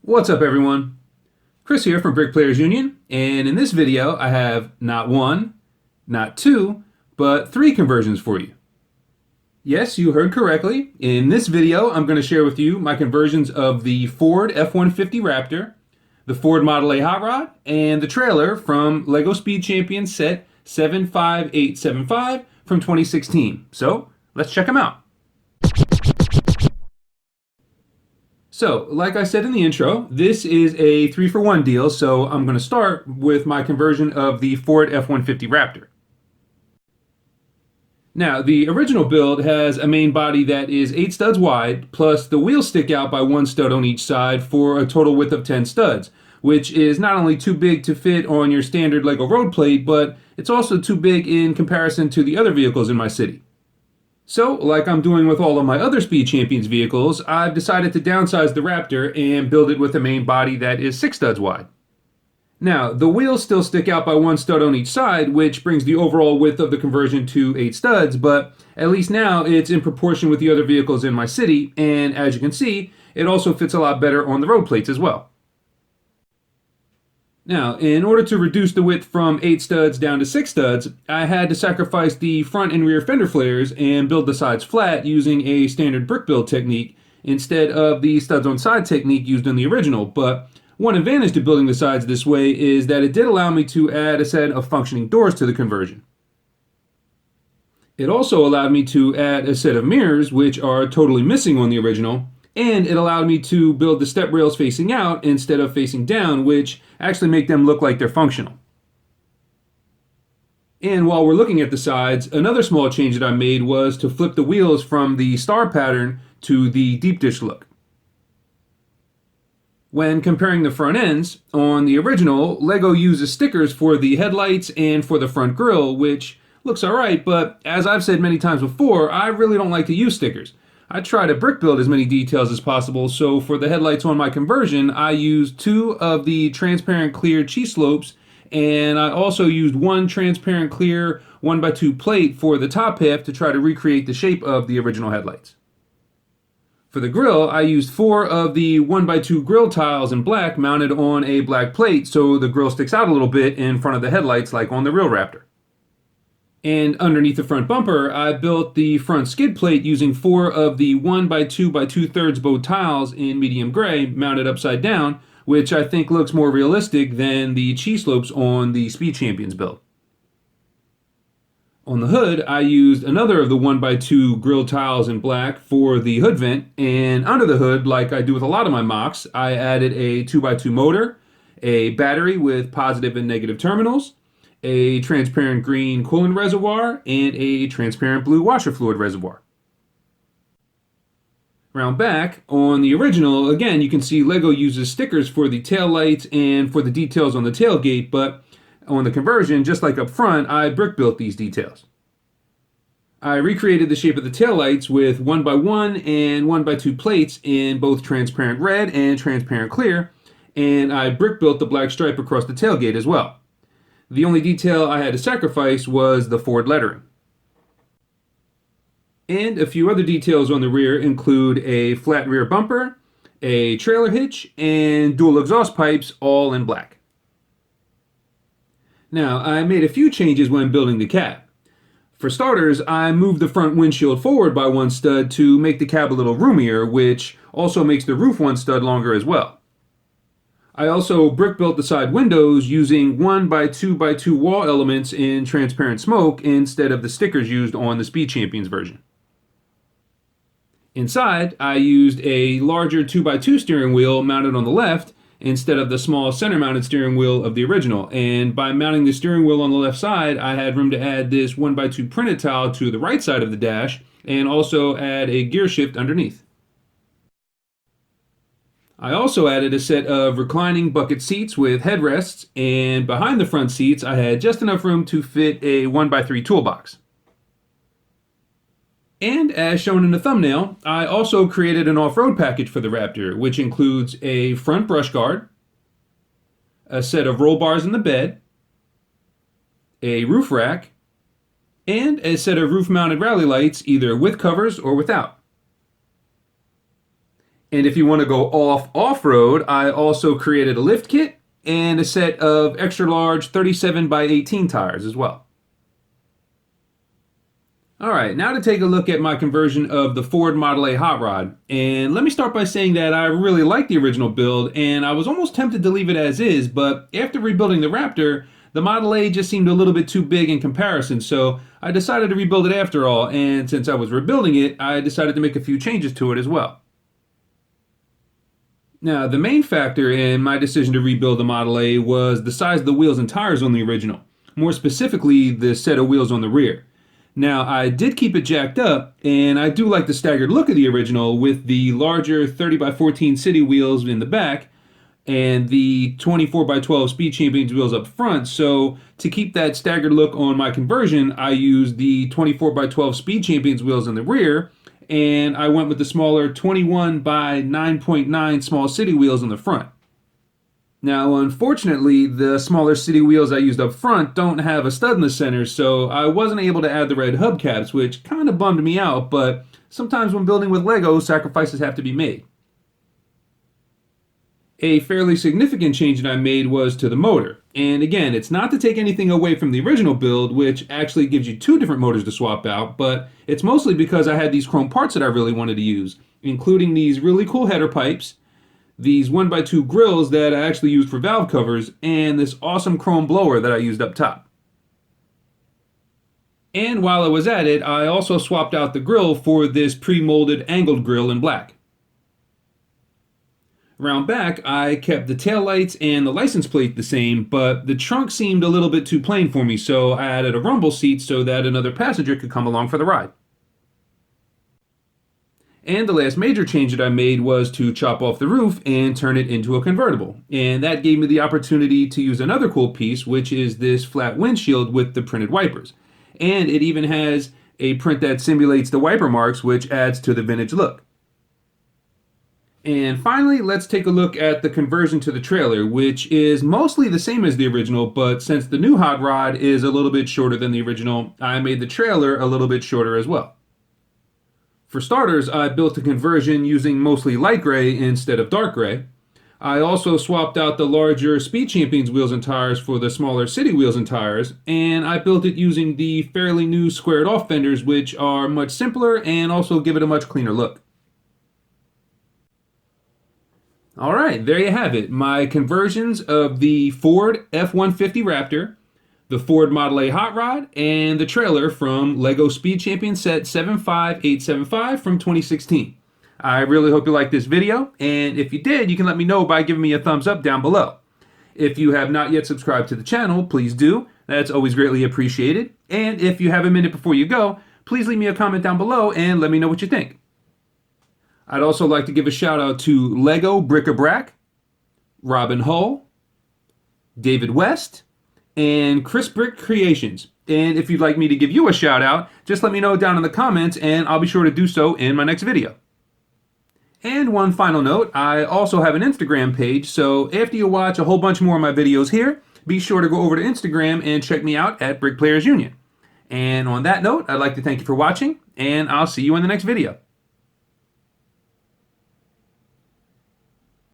What's up, everyone? Chris here from Brick Players Union, and in this video I have not one, not two, but three conversions for you. Yes, you heard correctly. In this video I'm going to share with you my conversions of the Ford F-150 Raptor, the Ford Model A Hot Rod, and the trailer from LEGO Speed Champions set 75875 from 2016. So let's check them out. So, like I said in the intro, this is a 3-for-1 deal, so I'm going to start with my conversion of the Ford F-150 Raptor. Now, the original build has a main body that is 8 studs wide, plus the wheels stick out by 1 stud on each side for a total width of 10 studs, which is not only too big to fit on your standard LEGO road plate, but it's also too big in comparison to the other vehicles in my city. So, like I'm doing with all of my other Speed Champions vehicles, I've decided to downsize the Raptor and build it with a main body that is 6 studs wide. Now, the wheels still stick out by 1 stud on each side, which brings the overall width of the conversion to 8 studs, but at least now it's in proportion with the other vehicles in my city, and as you can see, it also fits a lot better on the road plates as well. Now, in order to reduce the width from 8 studs down to 6 studs, I had to sacrifice the front and rear fender flares and build the sides flat using a standard brick build technique instead of the studs on side technique used in the original. But one advantage to building the sides this way is that it did allow me to add a set of functioning doors to the conversion. It also allowed me to add a set of mirrors, which are totally missing on the original, and it allowed me to build the step rails facing out instead of facing down, which actually make them look like they're functional. And while we're looking at the sides, another small change that I made was to flip the wheels from the star pattern to the deep dish look. When comparing the front ends, on the original, LEGO uses stickers for the headlights and for the front grille, which looks alright, but as I've said many times before, I really don't like to use stickers. I try to brick build as many details as possible, so for the headlights on my conversion, I used 2 of the transparent clear cheese slopes, and I also used 1 transparent clear 1x2 plate for the top half to try to recreate the shape of the original headlights. For the grille, I used 4 of the 1x2 grille tiles in black mounted on a black plate so the grille sticks out a little bit in front of the headlights like on the real Raptor. And underneath the front bumper, I built the front skid plate using 4 of the 1x2 by 2/3 bow tiles in medium gray mounted upside down, which I think looks more realistic than the cheese slopes on the Speed Champions build. On the hood, I used another of the 1x2 grill tiles in black for the hood vent, and under the hood, like I do with a lot of my MOCs, I added a 2x2 motor, a battery with positive and negative terminals, a transparent green coolant reservoir, and a transparent blue washer fluid reservoir. Around back, on the original, again, you can see LEGO uses stickers for the tail lights and for the details on the tailgate, but on the conversion, just like up front, I brick built these details. I recreated the shape of the taillights with 1x1 and 1x2 plates in both transparent red and transparent clear, and I brick built the black stripe across the tailgate as well. The only detail I had to sacrifice was the Ford lettering. And a few other details on the rear include a flat rear bumper, a trailer hitch, and dual exhaust pipes, all in black. Now, I made a few changes when building the cab. For starters, I moved the front windshield forward by 1 stud to make the cab a little roomier, which also makes the roof 1 stud longer as well. I also brick built the side windows using 1x2x2 wall elements in transparent smoke instead of the stickers used on the Speed Champions version. Inside, I used a larger 2x2 steering wheel mounted on the left instead of the small center mounted steering wheel of the original, and by mounting the steering wheel on the left side, I had room to add this 1x2 printed tile to the right side of the dash and also add a gear shift underneath. I also added a set of reclining bucket seats with headrests, and behind the front seats I had just enough room to fit a 1x3 toolbox. And as shown in the thumbnail, I also created an off-road package for the Raptor, which includes a front brush guard, a set of roll bars in the bed, a roof rack, and a set of roof-mounted rally lights either with covers or without. And if you want to go off-road, I also created a lift kit and a set of extra large 37 by 18 tires as well. All right, now to take a look at my conversion of the Ford Model A hot rod. And let me start by saying that I really like the original build, and I was almost tempted to leave it as is, but after rebuilding the Raptor, the Model A just seemed a little bit too big in comparison, so I decided to rebuild it after all, and since I was rebuilding it, I decided to make a few changes to it as well. Now, the main factor in my decision to rebuild the Model A was the size of the wheels and tires on the original, more specifically the set of wheels on the rear. Now, I did keep it jacked up, and I do like the staggered look of the original with the larger 30 by 14 city wheels in the back and the 24 by 12 Speed Champions wheels up front. So to keep that staggered look on my conversion, I used the 24 by 12 Speed Champions wheels in the rear, and I went with the smaller 21 by 9.9 small city wheels in the front. Now, unfortunately, the smaller city wheels I used up front don't have a stud in the center, so I wasn't able to add the red hubcaps, which kind of bummed me out, but sometimes when building with Lego, sacrifices have to be made. A fairly significant change that I made was to the motor. And again, it's not to take anything away from the original build, which actually gives you two different motors to swap out, but it's mostly because I had these chrome parts that I really wanted to use, including these really cool header pipes, these 1x2 grills that I actually used for valve covers, and this awesome chrome blower that I used up top. And while I was at it, I also swapped out the grill for this pre-molded angled grill in black. Around back, I kept the taillights and the license plate the same, but the trunk seemed a little bit too plain for me, so I added a rumble seat so that another passenger could come along for the ride. And the last major change that I made was to chop off the roof and turn it into a convertible. And that gave me the opportunity to use another cool piece, which is this flat windshield with the printed wipers. And it even has a print that simulates the wiper marks, which adds to the vintage look. And finally, let's take a look at the conversion to the trailer, which is mostly the same as the original, but since the new hot rod is a little bit shorter than the original, I made the trailer a little bit shorter as well. For starters, I built a conversion using mostly light gray instead of dark gray. I also swapped out the larger Speed Champions wheels and tires for the smaller city wheels and tires, and I built it using the fairly new squared off fenders, which are much simpler and also give it a much cleaner look. Alright, there you have it, my conversions of the Ford F-150 Raptor, the Ford Model A hot rod, and the trailer from Lego Speed Champion set 75875 from 2016. I really hope you liked this video, and if you did, you can let me know by giving me a thumbs up down below. If you have not yet subscribed to the channel, please do. That's always greatly appreciated. And if you have a minute before you go, please leave me a comment down below and let me know what you think. I'd also like to give a shout out to Lego Bric-a-Brac, Robin Hull, David West, and Chris Brick Creations. And if you'd like me to give you a shout out, just let me know down in the comments and I'll be sure to do so in my next video. And one final note, I also have an Instagram page, so after you watch a whole bunch more of my videos here, be sure to go over to Instagram and check me out at Brick Players Union. And on that note, I'd like to thank you for watching, and I'll see you in the next video.